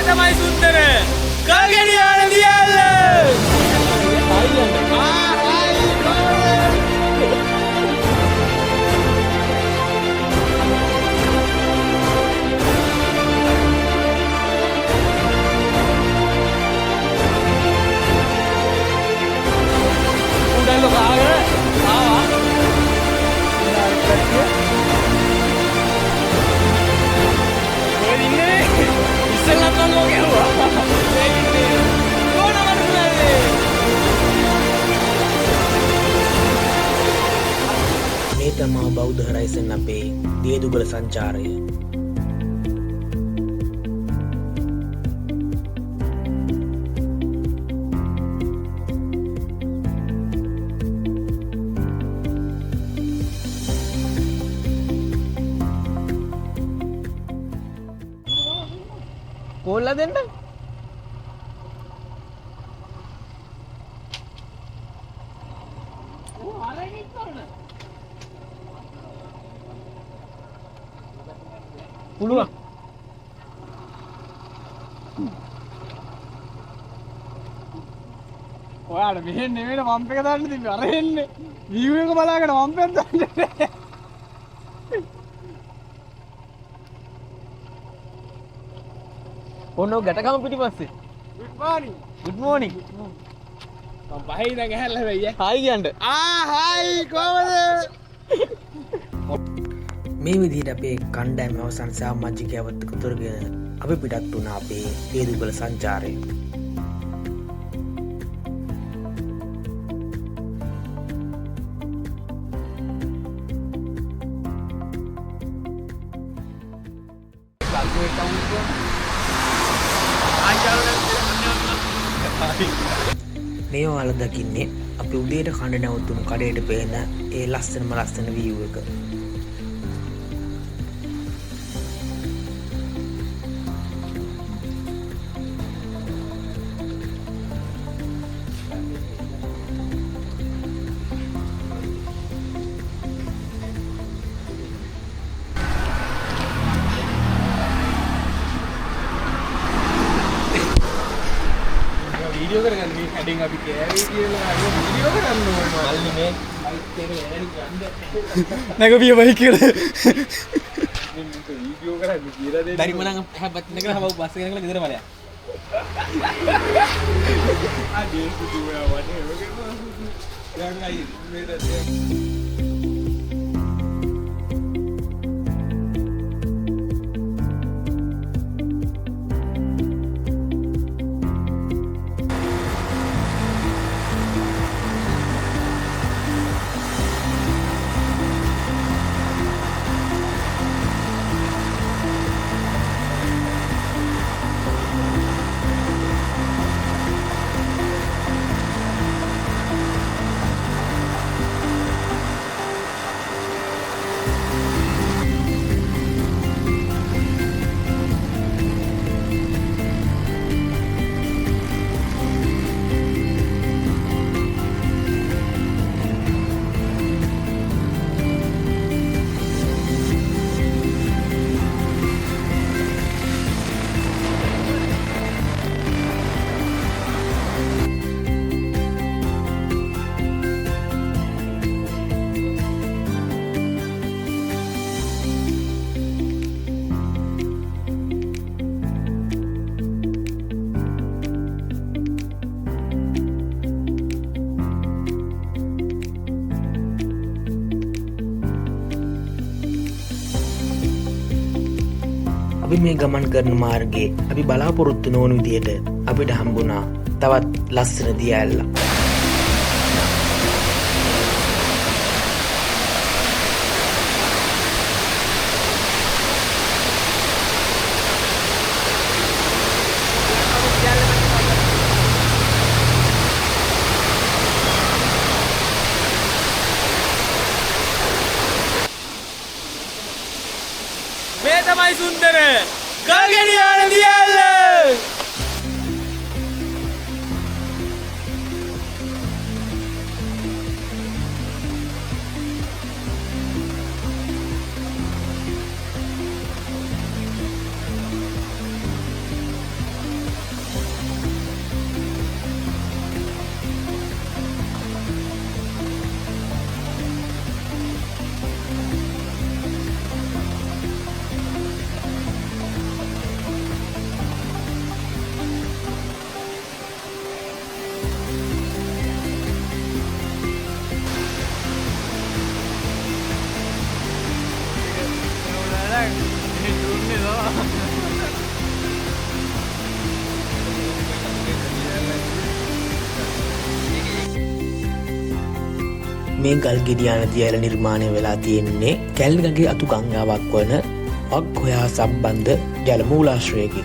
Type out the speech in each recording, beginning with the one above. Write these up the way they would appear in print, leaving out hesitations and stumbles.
තමයි සුන්දර කල්ගෙඩියාන දියල්ල උඩල්ල කාගෙන ආවා මේ තමා බෞද්ධ හරයිසන් අපේ දියදුගල සංචාරය. කොල්ලා දෙන්න පුළුවන් ඔයාලා මෙහෙන් නෙමෙයි පම්ප් එක දාන්න තිබ්බේ අර එන්නේ view එක බලාගෙන පම්ප් එක දාන්න ඔන්න ගැටකම පිටිපස්සේ good morning මම පහේ ඉඳන් ඇහැල්ලා හැබැයි හායි කියන්න හායි කොහමද මේ විදිහට අපේ කණ්ඩායම අවසන් සාමාජිකයවත් එකතු කරගෙන අපි පිටත් වුණා අපේ දියදුගල සංචාරය. මේ ඔයාලා දකින්නේ අපි උදේට කන්න නැවතුණු කඩේට පේන ඒ ලස්සන view එක. वीडियो කරගන්න මේ හැඩෙන් අපි කෑවේ කියලා वीडियो කරන්න ඕනේ මල්ලි මේ මයික් එක ඇරෙන්න නැගපිය බයික් එක මේ वीडियो කරන්න කියලා දෙන්න බැරි මනම් හැබත් නේද හව බස් එක ගිහලා ගෙදර බලයක් ආ දේක දුවා වනේ ඔගේ දැන් අයි මේක අපි මේ ගමන් කරන මාර්ගයේ අපි බලාපොරොත්තු නොවන විදියට අපිට හම්බුණා තවත් ලස්සන දිය ඇල්ලක්. මේ තමයි සුන්දර කල්ගෙඩියාන දියල්ල මේ ගල් ගෙඩියාන දියඇල නිර්මාණය වෙලා තියෙන්නේ කැල්ගගේ අතු ගංගාවක් වන අක්හොයා සම්බන්ධ ජල මූලාශ්‍රයකි.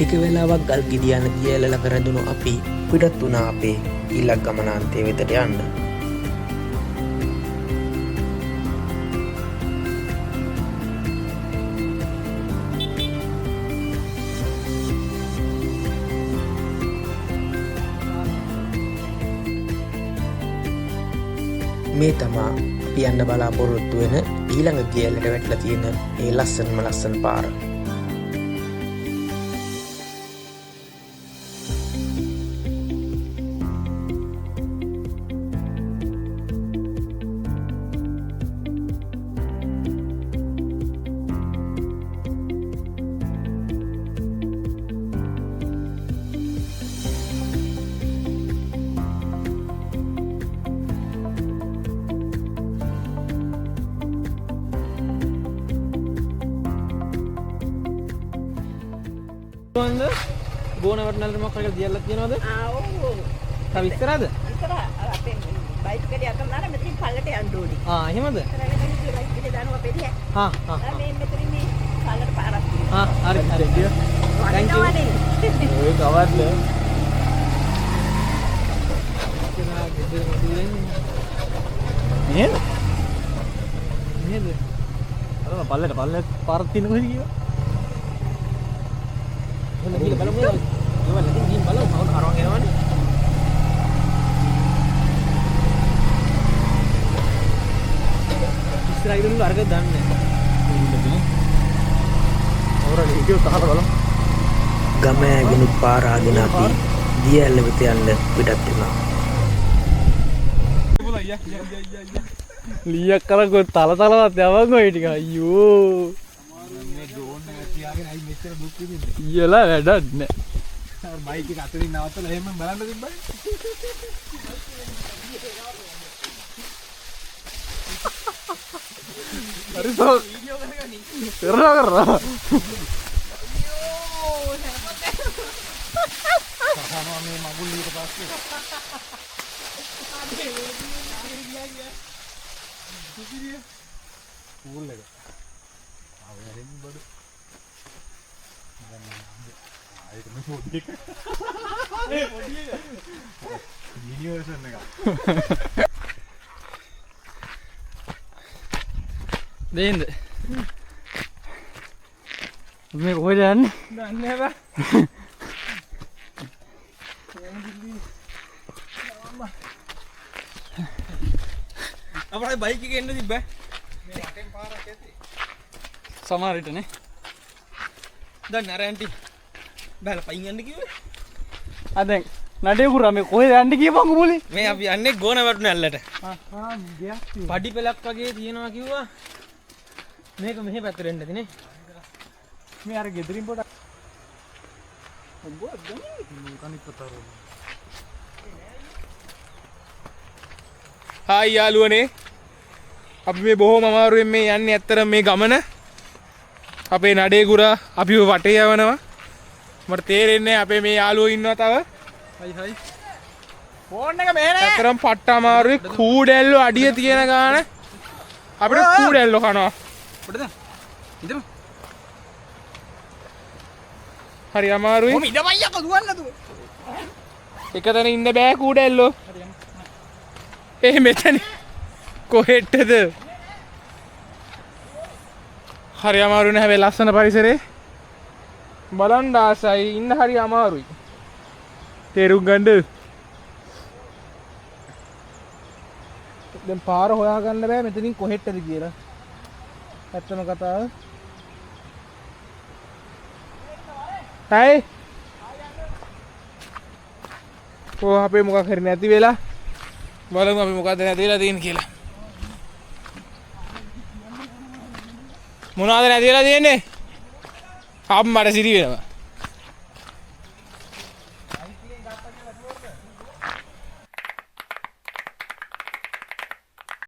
ටික වෙලාවක් ගල් ගෙඩියාන දියඇල ළඟ රැඳුණු අපි පිටත් වුණා අපේ ඊළඟ ගමනාන්තය වෙතට යන්න. මේ තමා අපි යන්න බලාපොරොත්තු වෙන ඊළඟ දියඇලට වැටලා තියෙන ඒ ලස්සන පාර. බෝන වටනල්ට මොකක් කරලා දියල්ලක් තියනවද? ඔව්. තව ඉස්සරහද? ඉස්සරහ අපේ බයික් එකේ යකන්නාර මෙතනින් පල්ලට යන්න ඕනි. එහෙමද? බයික් එකේ දානවා පෙරිය. මේ මෙතනින් මේ පල්ලට පාරක් තියෙනවා. හරි. thank you. ඔය කවද්ද? නේද? අර පල්ලට පාරක් තියෙන කොහෙද කිව්වා? Gila balong ni. Gimana nanti gini balong mau arwang enawan. Istirahat dulu harga dan. Orang ini kita tahan balong. ගම ඇගෙන පාර ආගෙන අපි දියඇල්ල වෙත යන්න පිටත් වුණා. ලියක් කරගොත් තලතලවත් යවංගෝ ඒ ටික අයියෝ. ඉයලා වැඩක් නෑ. බයික් එක අතරින් නවත්තලා එහෙම බලන්න තිබ්බයි. හරි සෝ වීඩියෝ කරගනි. කරනවා. අයියෝ සහනවා මේ මගුල් ඊට පස්සේ. ඌල් එක. ආවෙරින් බඩ. ඒක නේ පොඩි එක. ඒ පොඩි එක. යුනිවර්සල් එක. දෙන්න. මේ කොහෙද යන්නේ? දන්නේ නැහැ බා. අපේ බයික් එකේ එන්න තිබ්බා. මේ රටෙන් පාරක් ඇති. සමහර විටනේ. දැන් අර ඇන්ටි බැලලා පයින් යන්න කිව්වේ. දැන් නඩේ පුරා මේ කොහෙද යන්න කියපන්කො මුලේ. මේ අපි යන්නේ ගෝන වටුන ඇල්ලට. ගියක් තියෙනවා. පඩි පෙලක් වගේ තියෙනවා කිව්වා. මේක මෙහෙ පැත්තට එන්න ඇති නේ. මේ අර ගෙදරින් පොඩක් ඔබ ගන්නේ කණිත් පතර. හායි යාළුවනේ. අපි මේ බොහොම අමාරුවෙන් මේ යන්නේ ඇත්තටම මේ ගමන. අපේ නඩේ ගුරා අපිව වටේ යවනවා. මට තේරෙන්නේ අපේ මේ යාළුවෝ ඉන්නවා තව. හයි. ෆෝන් එක මෙහෙ නෑ. ඇත්තටම පට්ට අමාරුයි. කූඩැල්ලෝ අඩිය තියෙන ගාන අපිට කූඩැල්ලෝ කනවා. පොඩද? ඉඳමු. හරි අමාරුයි. කොහොම ඉඳපන් යකෝ දුවන්න දුව. එකතන ඉන්න බෑ කූඩැල්ලෝ. මෙතන කොහෙටද? හරි අමාරු නේ හැබැයි ලස්සන පරිසරේ. බලන්න ආසයි ඉන්න හරි අමාරුයි. තේරුම් ගන්න. දැන් පාර හොයාගන්න බෑ මෙතනින් කොහෙටද කියලා. ඇත්තම කතාව. හයි. අපේ මොකක් හරි නැති වෙලා බලමු අපි මොකද්ද නැති වෙලා තියෙන්නේ කියලා. මොනවද නැති වෙලා තියෙන්නේ? මට සිරි වෙනවා.